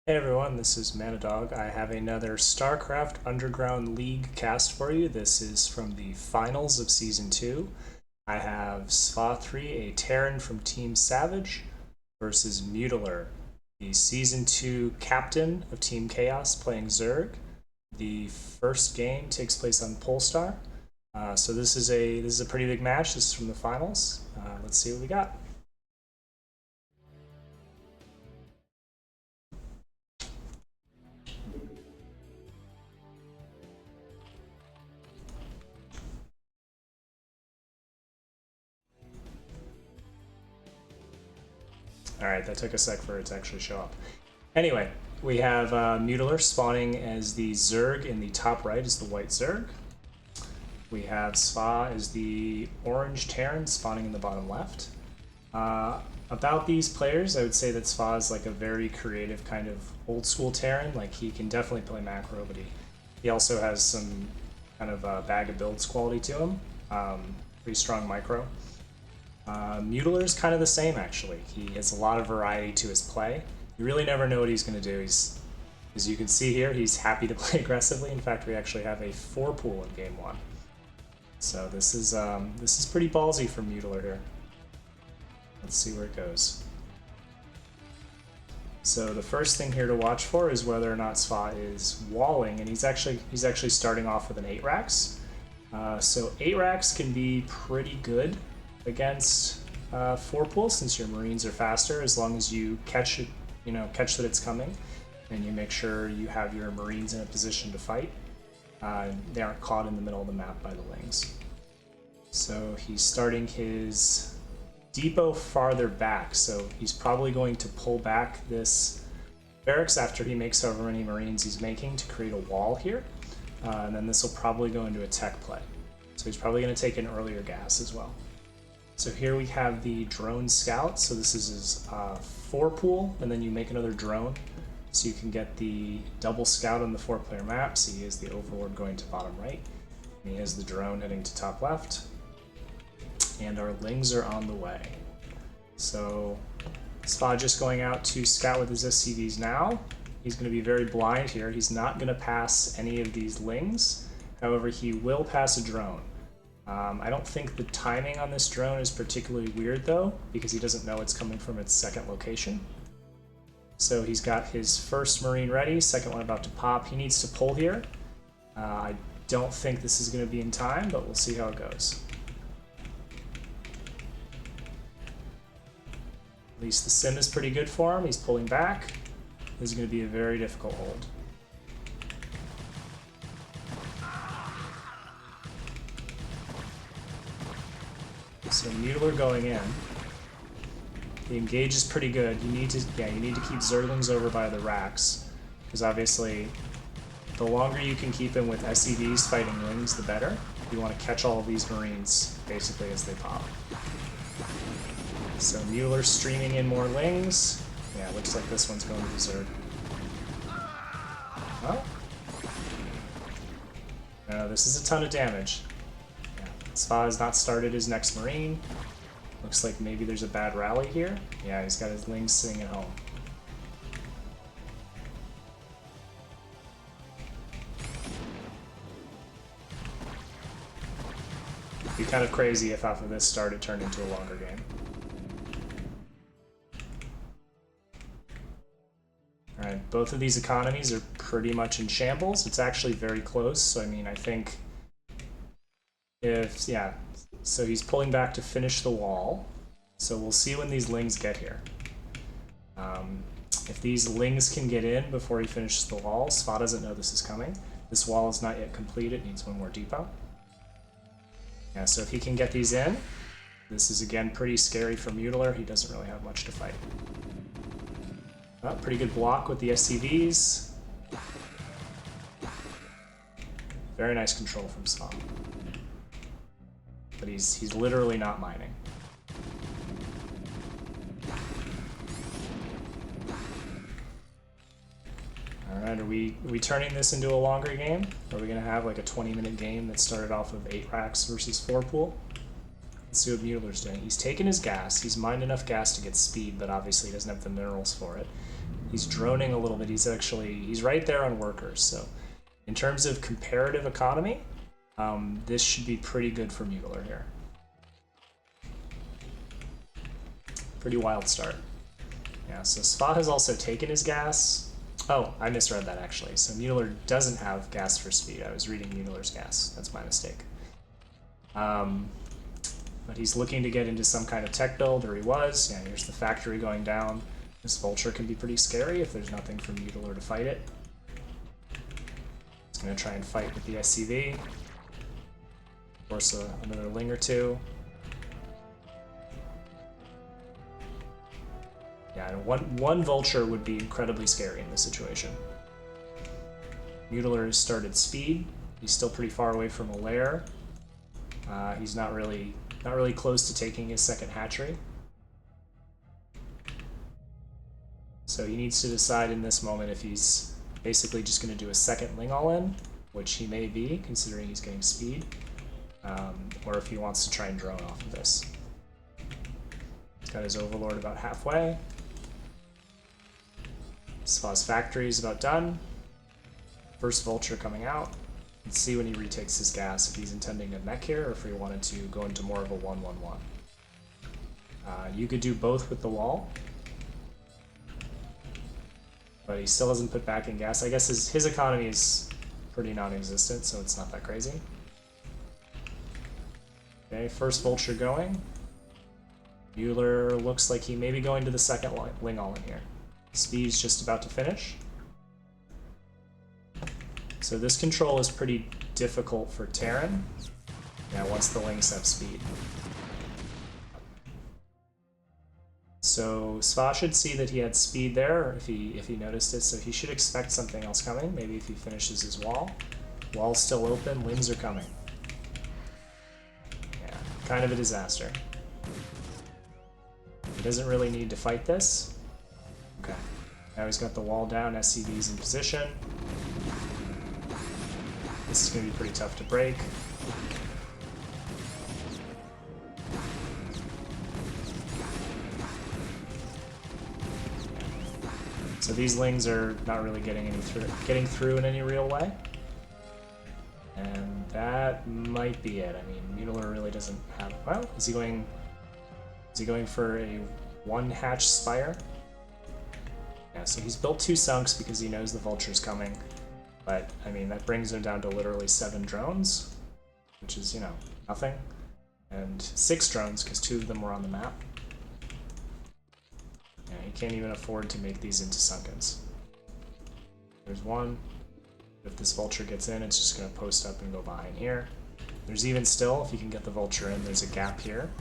Hey everyone, this is Manadog. I have another Starcraft Underground League cast for you. This is from the finals of Season 2. I have Sva3, a Terran from Team Savage, versus Mutaller, the Season 2 captain of Team Chaos, playing Zerg. The first game takes place on Polestar. So this is a pretty big match. This is from the finals. Let's see what we got. Alright, that took a sec for it to actually show up. Anyway, we have Mutaller spawning as the Zerg in the top right is the white Zerg. We have Sva as the orange Terran spawning in the bottom left. About these players, I would say that Sva is like a very creative kind of old school Terran. Like he can definitely play macro, but he also has some kind of bag of builds quality to him. Pretty strong micro. Mutaller is kind of the same actually. He has a lot of variety to his play. You really never know what he's going to do. As you can see here, he's happy to play aggressively. In fact, we actually have a 4 pool in game 1. So this is pretty ballsy for Mutaller here. Let's see where it goes. So the first thing here to watch for is whether or not Sva is walling, and he's actually starting off with an 8 racks. So 8 racks can be pretty good against 4 pool since your Marines are faster, as long as you catch it, catch that it's coming, and you make sure you have your Marines in a position to fight. They aren't caught in the middle of the map by the Lings. So he's starting his depot farther back, so he's probably going to pull back this barracks after he makes however many Marines he's making to create a wall here, and then this will probably go into a tech play. So he's probably going to take an earlier gas as well. So here we have the drone scout. So this is his 4 pool, and then you make another drone. So you can get the double scout on the 4-player map. So he has the overlord going to bottom right, and he has the drone heading to top left. And our Lings are on the way. So Sva just going out to scout with his SCVs now. He's going to be very blind here. He's not going to pass any of these Lings. However, he will pass a drone. I don't think the timing on this drone is particularly weird though, because he doesn't know it's coming from its second location. So he's got his first Marine ready, second one about to pop. He needs to pull here. I don't think this is going to be in time, but we'll see how it goes. At least the sim is pretty good for him. He's pulling back. This is going to be a very difficult hold. So Mutaller going in. The engage is pretty good. You need to keep Zerglings over by the racks, because obviously the longer you can keep him with SCVs fighting Lings, the better. You want to catch all of these Marines basically as they pop. So Mutaller streaming in more Lings. Yeah, looks like this one's going to be Zerg. Well, no, this is a ton of damage. Sva has not started his next Marine. Looks like maybe there's a bad rally here. Yeah, he's got his Lings sitting at home. It'd be kind of crazy if off of this start it turned into a longer game. Alright, both of these economies are pretty much in shambles. It's actually very close, so I mean, I think so he's pulling back to finish the wall. So we'll see when these Lings get here. If these Lings can get in before he finishes the wall, Sva doesn't know this is coming. This wall is not yet complete, it needs one more depot. Yeah, so if he can get these in, this is again pretty scary for Mutaller. He doesn't really have much to fight. Pretty good block with the SCVs. Very nice control from Sva. But he's literally not mining. Alright, are we turning this into a longer game? Are we going to have like a 20-minute game that started off of 8 racks versus 4 pool? Let's see what Mutaller's doing. He's taken his gas. He's mined enough gas to get speed, but obviously he doesn't have the minerals for it. He's droning a little bit. He's right there on workers. So in terms of comparative economy, this should be pretty good for Mutaller here. Pretty wild start. Yeah, so Sva has also taken his gas. Oh, I misread that actually. So Mutaller doesn't have gas for speed. I was reading Mutaller's gas. That's my mistake. But he's looking to get into some kind of tech build, or he was. Yeah, here's the factory going down. This Vulture can be pretty scary if there's nothing for Mutaller to fight it. He's going to try and fight with the SCV. Of course, another Ling or two. Yeah, and one Vulture would be incredibly scary in this situation. Mutaller has started speed. He's still pretty far away from a lair. He's not really close to taking his second hatchery. So he needs to decide in this moment if he's basically just going to do a second Ling all-in, which he may be, considering he's getting speed, or if he wants to try and drone off of this. He's got his Overlord about halfway. Sva's factory is about done. First Vulture coming out. Let's see when he retakes his gas, if he's intending to mech here, or if he wanted to go into more of a 1-1-1. You could do both with the wall, but he still hasn't put back in gas. I guess his economy is pretty non-existent, so it's not that crazy. Okay, first Vulture going. Mutaller looks like he may be going to the second Ling all in here. Speed's just about to finish. So this control is pretty difficult for Terran. Yeah, once the Lings have speed. So Sva should see that he had speed there, if he noticed it, so he should expect something else coming. Maybe if he finishes his wall. Wall's still open, Lings are coming. Yeah, kind of a disaster. He doesn't really need to fight this. Okay. Now he's got the wall down, SCV's in position. This is going to be pretty tough to break. So these Lings are not really getting through in any real way. And that might be it. I mean, Mutaller really doesn't have... Well, is he going for a one-hatch Spire? Yeah, so he's built 2 Sunks because he knows the Vulture's coming. But, I mean, that brings him down to literally 7 drones, which is, you know, nothing. And 6 drones, because 2 of them were on the map. Yeah, he can't even afford to make these into Sunkens. There's one. If this Vulture gets in, it's just going to post up and go behind here. There's even still, if you can get the Vulture in, there's a gap here.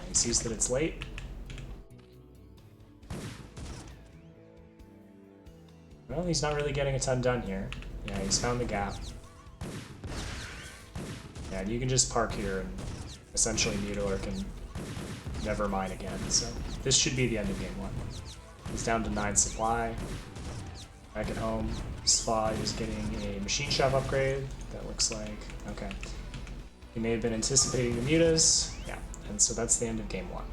He sees that it's late. Well, he's not really getting a ton done here. Yeah, he's found the gap. Yeah, and you can just park here and essentially Mutaller can never mine again. So this should be the end of game 1. He's down to 9 supply. Back at home, Sva is getting a machine shop upgrade. That looks like... Okay. He may have been anticipating the mutas. Yeah. And so that's the end of game 1.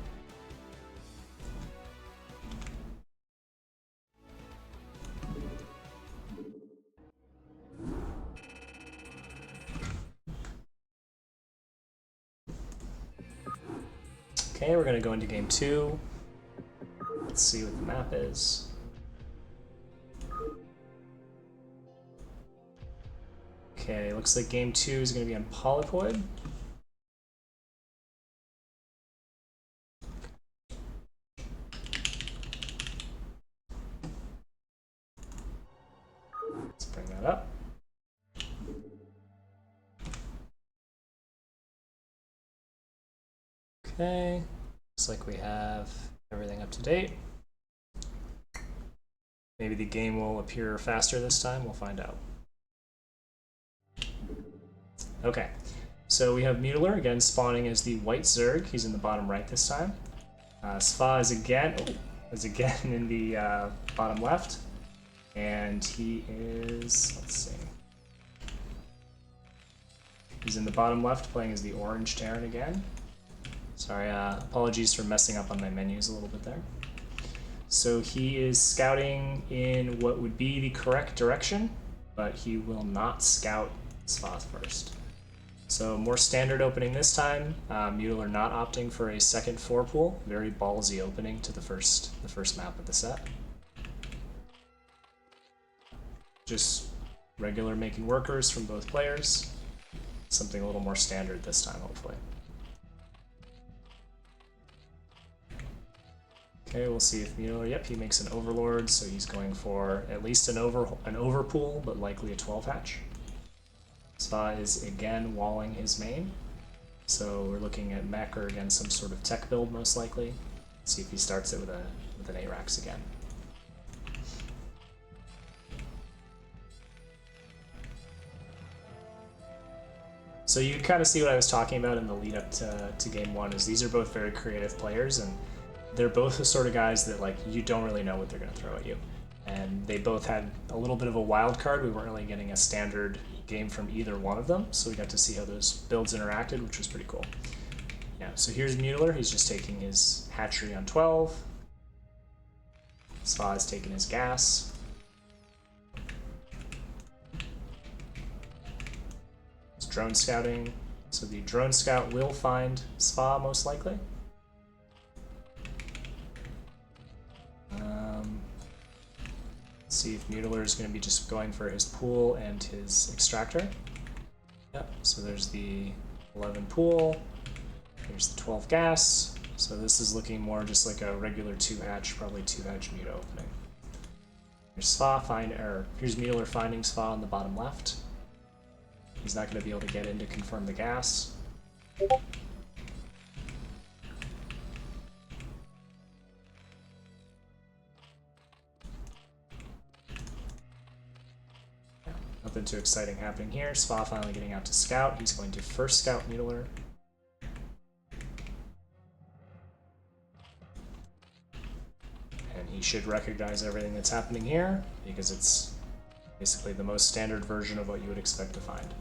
Okay, we're going to go into game 2. Let's see what the map is. Okay, looks like game 2 is going to be on Polypoid. Up. Okay, looks like we have everything up to date. Maybe the game will appear faster this time, we'll find out. Okay, so we have Mutaller again spawning as the white Zerg. He's in the bottom right this time. Sva is again in the bottom left. And he is, let's see. He's in the bottom left playing as the orange Terran again. Sorry, apologies for messing up on my menus a little bit there. So he is scouting in what would be the correct direction, but he will not scout Sva first. So more standard opening this time. Mutaller not opting for a second 4 pool. Very ballsy opening to the first map of the set. Just regular making workers from both players. Something a little more standard this time, hopefully. Okay, we'll see if Mutaller, yep, he makes an Overlord, so he's going for at least an over pool, but likely a 12 hatch. Sva is again walling his main, so we're looking at mech or again some sort of tech build most likely. See if he starts it with an 8 racks again. So you kind of see what I was talking about in the lead up to game 1, is these are both very creative players, and they're both the sort of guys that like you don't really know what they're going to throw at you. And they both had a little bit of a wild card. We weren't really getting a standard game from either one of them, so we got to see how those builds interacted, which was pretty cool. Yeah, so here's Mutaller. He's just taking his hatchery on 12. Sva is taking his gas. It's drone scouting. So the drone scout will find Sva most likely. See if Mutaller is going to be just going for his pool and his extractor. Yep, so there's the 11 pool, here's the 12 gas, so this is looking more just like a regular 2 hatch, probably 2 hatch Muta opening. Here's Sva here's Mutaller finding Sva on the bottom left. He's not going to be able to get in to confirm the gas. Nothing too exciting happening here. Sva finally getting out to scout. He's going to first scout Mutaller. And he should recognize everything that's happening here, because it's basically the most standard version of what you would expect to find.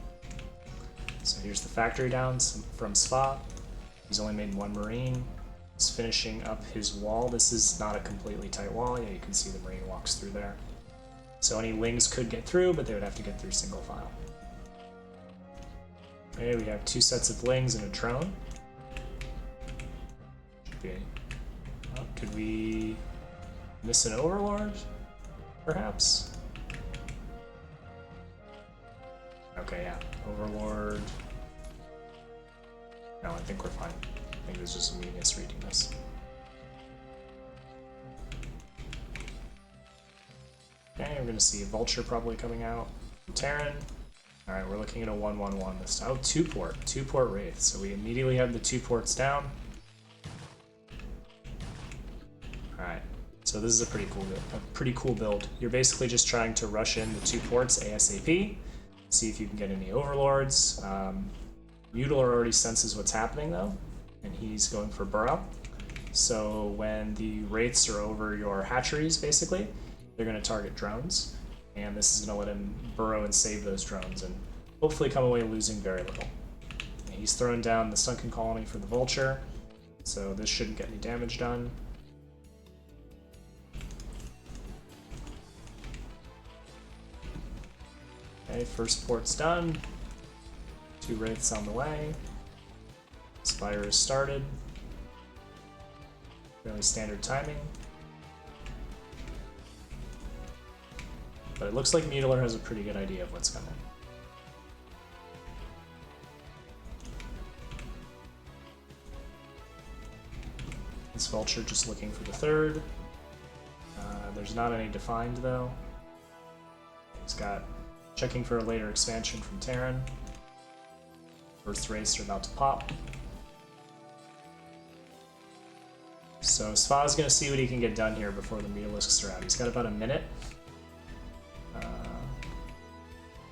So here's the factory downs from Sva. He's only made 1 Marine. He's finishing up his wall. This is not a completely tight wall. Yeah, you can see the Marine walks through there. So any wings could get through, but they would have to get through single file. Okay, we have 2 sets of wings and a drone. Could we miss an Overlord, perhaps? Okay, yeah, Overlord. No, I think we're fine. I think it was just me misreading this. Okay, we're going to see a Vulture probably coming out. Terran. Alright, we're looking at a 1-1-1 this time. Oh, 2-port Wraith. So we immediately have the 2 ports down. Alright, so this is a pretty cool build. You're basically just trying to rush in the 2 ports ASAP, see if you can get any Overlords. Mutaller already senses what's happening though, and he's going for Burrow. So when the Wraiths are over your hatcheries, basically, they're going to target drones, and this is going to let him burrow and save those drones, and hopefully come away losing very little. And he's throwing down the Sunken Colony for the Vulture, so this shouldn't get any damage done. Okay, first port's done. 2 Wraiths on the way. Spire is started. Fairly standard timing. But it looks like Mutaller has a pretty good idea of what's coming. This Vulture just looking for the 3rd. There's not any defined though. He's got checking for a later expansion from Terran. First Wraiths are about to pop. So Sva's going to see what he can get done here before the Mutalisks are out. He's got about a minute.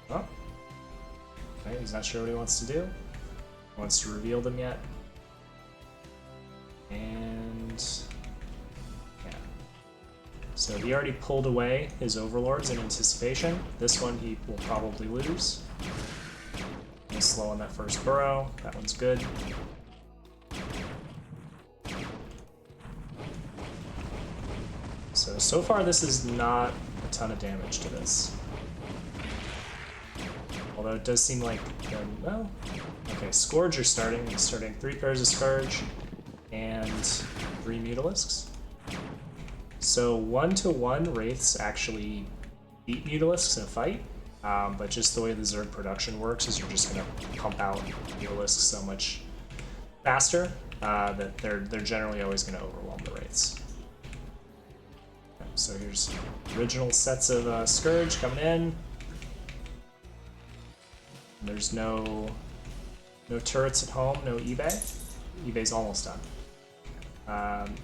Oh. Okay, he's not sure what he wants to do. He wants to reveal them yet. And yeah. So he already pulled away his Overlords in anticipation. This one he will probably lose. slow on that first burrow. That one's good. So far this is not a ton of damage to this. Although it does seem like, well, okay, Scourge are starting. He's starting 3 pairs of Scourge and 3 Mutalisks. So 1-to-1 Wraiths actually beat Mutalisks in a fight, but just the way the Zerg production works is you're just going to pump out Mutalisks so much faster that they're generally always going to overwhelm the Wraiths. Okay, so here's original sets of Scourge coming in. There's no turrets at home, no eBay. eBay's almost done.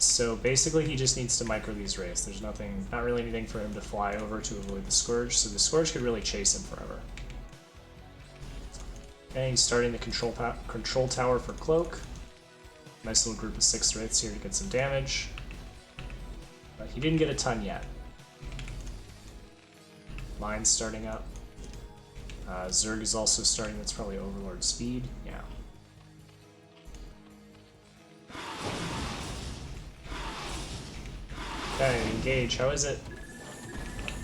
So basically he just needs to micro these Wraiths. There's not really anything for him to fly over to avoid the Scourge, so the Scourge could really chase him forever. Okay, he's starting the control tower for Cloak. Nice little group of 6 Wraiths here to get some damage. But he didn't get a ton yet. Mine's starting up. Zerg is also starting, that's probably Overlord speed, yeah. Okay, engage, how is it?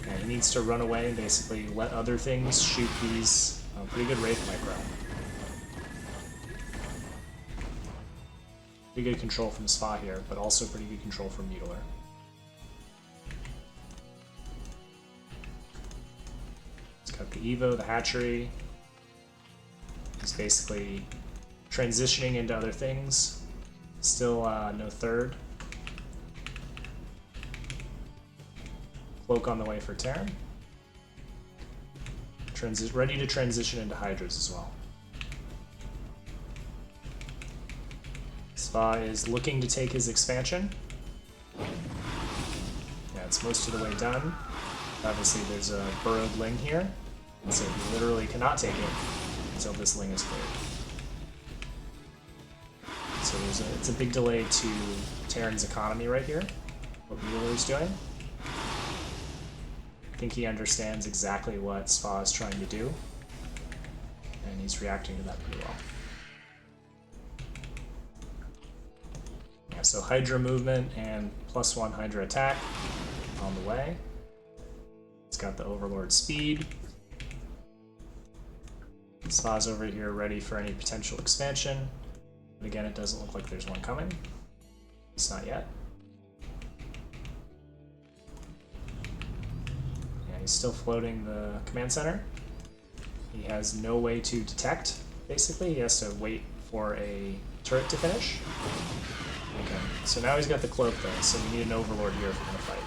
Yeah, he needs to run away and basically let other things shoot these. Pretty good Wraith micro. Pretty good control from Sva here, but also pretty good control from Mutaller. Got the Evo, the hatchery. He's basically transitioning into other things. Still no third. Cloak on the way for Terran. Ready to transition into Hydras as well. Sva is looking to take his expansion. Yeah, it's most of the way done. Obviously there's a burrowed Ling here. And so he literally cannot take it until this Ling is cleared. So it's a big delay to Terran's economy right here, what Mutaller's doing. I think he understands exactly what Sva is trying to do, and he's reacting to that pretty well. Yeah, so Hydra movement and +1 Hydra attack on the way. It's got the Overlord speed. Sva's over here ready for any potential expansion. But again, it doesn't look like there's one coming. It's not yet. Yeah, he's still floating the command center. He has no way to detect, basically. He has to wait for a turret to finish. Okay, so now he's got the cloak though, so we need an Overlord here if we're gonna fight.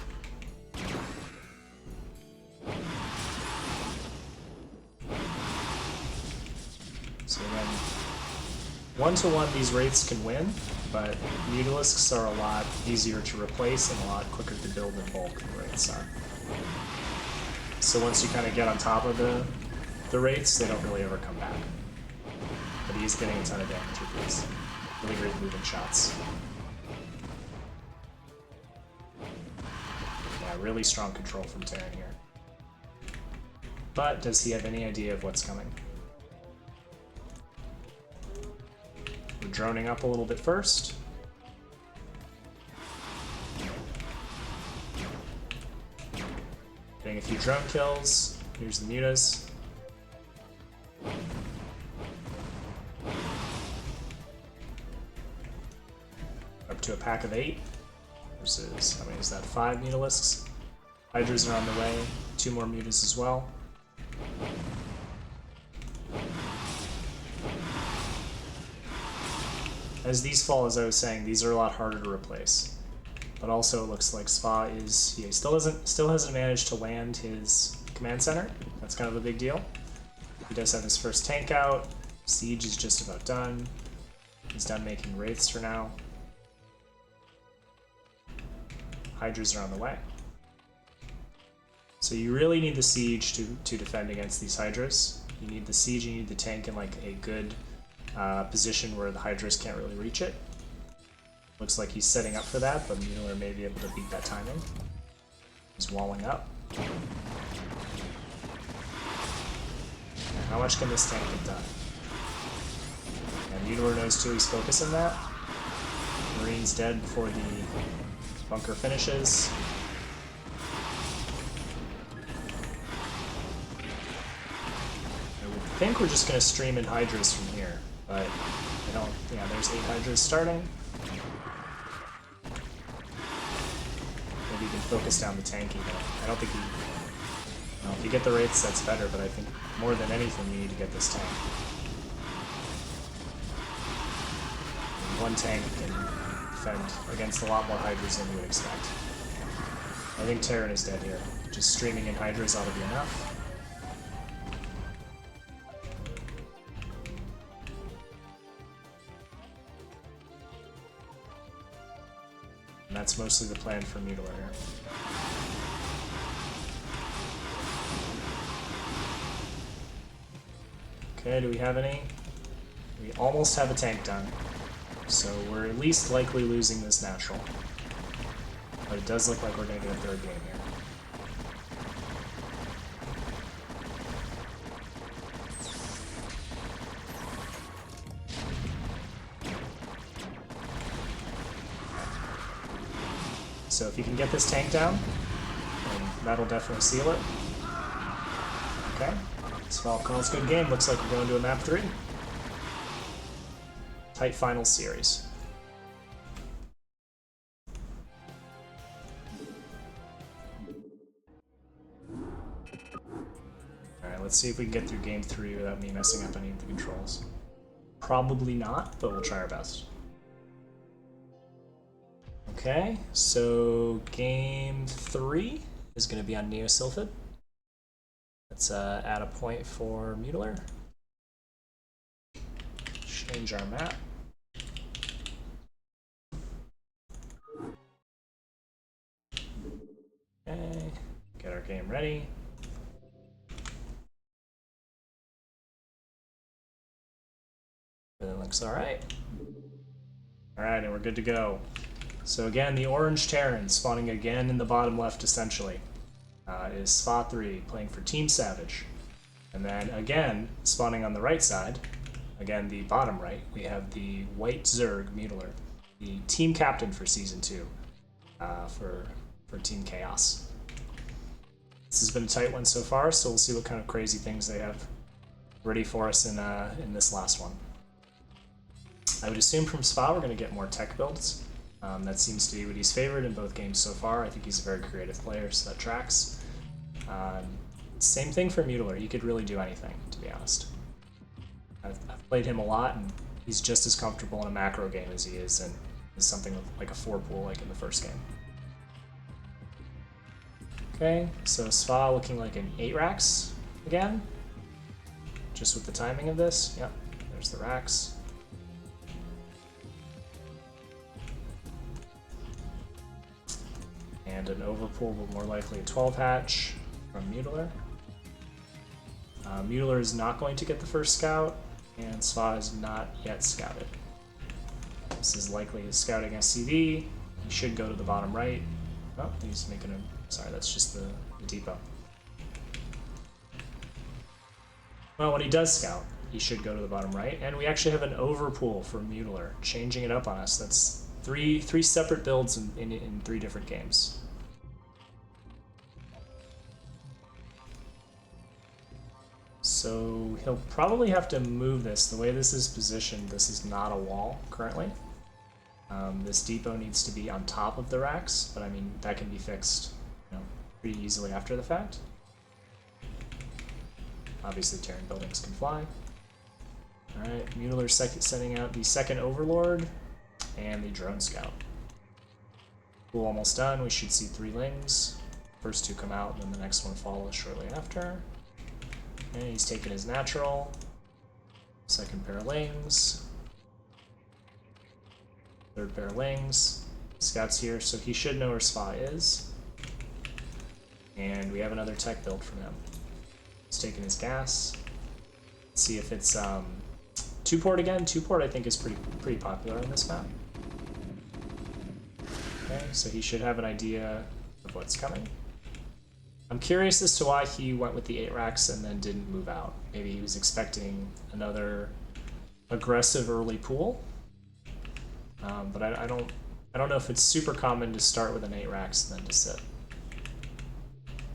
So then, 1-to-1 these Wraiths can win, but Mutalisks are a lot easier to replace and a lot quicker to build in bulk than Wraiths are. So once you kind of get on top of the Wraiths, they don't really ever come back. But he's getting a ton of damage with these really great moving shots. Yeah, really strong control from Terran here. But does he have any idea of what's coming? We're droning up a little bit first. Getting a few drone kills. Here's the mutas. Up to a pack of 8 versus, how many is that? 5 Mutalisks. Hydras are on the way. 2 more mutas as well. As these fall, as I was saying, these are a lot harder to replace. But also it looks like Sva is, he still hasn't managed to land his command center. That's kind of a big deal. He does have his first tank out. Siege is just about done. He's done making Wraiths for now. Hydras are on the way. So you really need the Siege to defend against these Hydras. You need the Siege, you need the tank in like a good position where the Hydras can't really reach it. Looks like he's setting up for that, but Mutaller may be able to beat that timing. He's walling up. How much can this tank get done? And Mutaller knows too, he's focusing that. Marine's dead before the bunker finishes. I would think we're just going to stream in Hydras from here, but I don't. Yeah, there's 8 Hydras starting. Maybe you can focus down the tanky though. I don't think you. Well, if you get the Wraiths, that's better, but I think more than anything you need to get this tank. And one tank can defend against a lot more Hydras than you would expect. I think Terran is dead here. Just streaming in Hydras ought to be enough. And that's mostly the plan for Mutaller here. Okay, do we have any? We almost have a tank done. So we're at least likely losing this natural. But it does look like we're going to get a third game here. So if you can get this tank down, then that'll definitely seal it. Okay. Sva3 calls good game. Looks like we're going to a map 3. Tight final series. Alright, let's see if we can get through game 3 without me messing up any of the controls. Probably not, but we'll try our best. Okay, so game 3 is going to be on Neosylphid. Let's add a point for Mutaller. Change our map. Okay, get our game ready. Everything looks alright. Alright, and we're good to go. So again, the orange Terran spawning again in the bottom left essentially is Sva3 playing for Team Savage. And then again, spawning on the right side, again the bottom right, we have the white Zerg Mutaller, the team captain for Season 2 for Team Chaos. This has been a tight one so far, so we'll see what kind of crazy things they have ready for us in this last one. I would assume from Sva we're going to get more tech builds. That seems to be what he's favored in both games so far. I think he's a very creative player, so that tracks. Same thing for Mutaller. He could really do anything, to be honest. I've played him a lot, and he's just as comfortable in a macro game as he is in something like a 4-pool like in the first game. Okay, so Sva looking like an 8 racks again. Just with the timing of this. Yep, there's the racks. And an overpool, but more likely a 12 hatch from Mutaller. Mutaller is not going to get the first scout, and Sva is not yet scouted. This is likely his scouting SCV. He should go to the bottom right. Oh, he's making a... Sorry, that's just the depot. Well, when he does scout, he should go to the bottom right. And we actually have an overpool for Mutaller, changing it up on us. That's three separate builds in 3 different games. So he'll probably have to move this. The way this is positioned, this is not a wall currently. This depot needs to be on top of the racks, but I mean, that can be fixed, you know, pretty easily after the fact. Obviously, Terran buildings can fly. Alright, Mutaller sending out the second Overlord and the Drone Scout. Pool almost done. We should see 3 lings. First 2 come out, and then the next one follows shortly after. And he's taking his natural. Second pair of lings. Third pair of lings. Scout's here, so he should know where Sva is. And we have another tech build from him. He's taking his gas. Let's see if it's 2-port again. 2-port I think is pretty popular on this map. Okay, so he should have an idea of what's coming. I'm curious as to why he went with the 8 racks and then didn't move out. Maybe he was expecting another aggressive early pool. But I don't know if it's super common to start with an 8 racks and then to sit.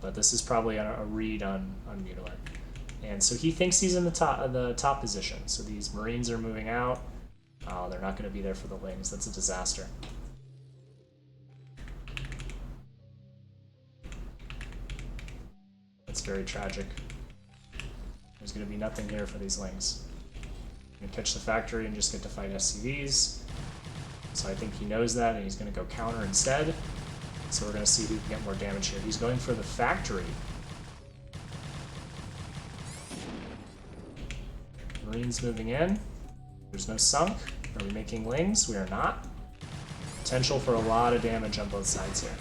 But this is probably a read on Mutaller. And so he thinks he's in the top position. So these Marines are moving out. Oh, they're not going to be there for the Lings. That's a disaster. That's very tragic. There's going to be nothing here for these Lings. I'm going to pitch the factory and just get to fight SCVs. So I think he knows that, and he's going to go counter instead. So we're going to see who can get more damage here. He's going for the factory. Marines moving in. There's no sunk. Are we making Lings? We are not. Potential for a lot of damage on both sides here.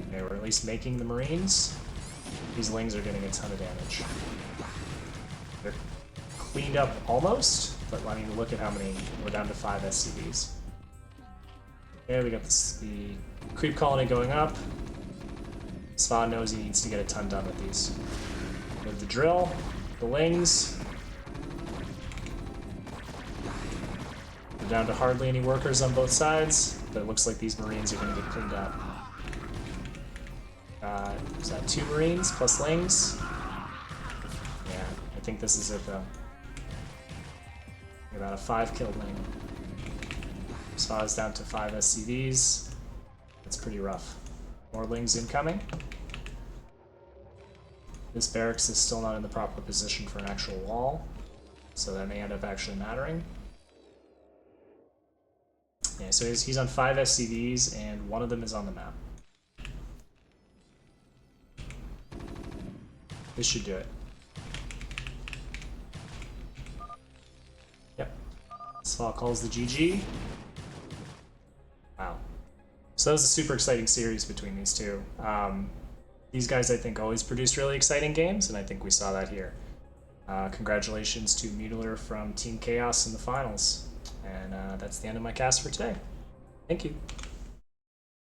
Okay, we're at least making the Marines. These Lings are getting a ton of damage. They're cleaned up almost, but I mean, look at how many. We're down to 5 SCVs. Okay, we got the creep colony going up. Sva knows he needs to get a ton done with these. With the drill, the Lings. We're down to hardly any workers on both sides, but it looks like these Marines are going to get cleaned up. Is that 2 Marines plus Lings? Yeah, I think this is it though. About a 5 killed Ling. Sva is down to 5 SCVs. That's pretty rough. More Lings incoming. This barracks is still not in the proper position for an actual wall, so that may end up actually mattering. Yeah, so he's on 5 SCVs, and one of them is on the map. This should do it. Yep. Sva calls the GG. Wow. So that was a super exciting series between these two. These guys, I think, always produce really exciting games, and I think we saw that here. Congratulations to Mutaller from Team Chaos in the finals. And that's the end of my cast for today. Thank you.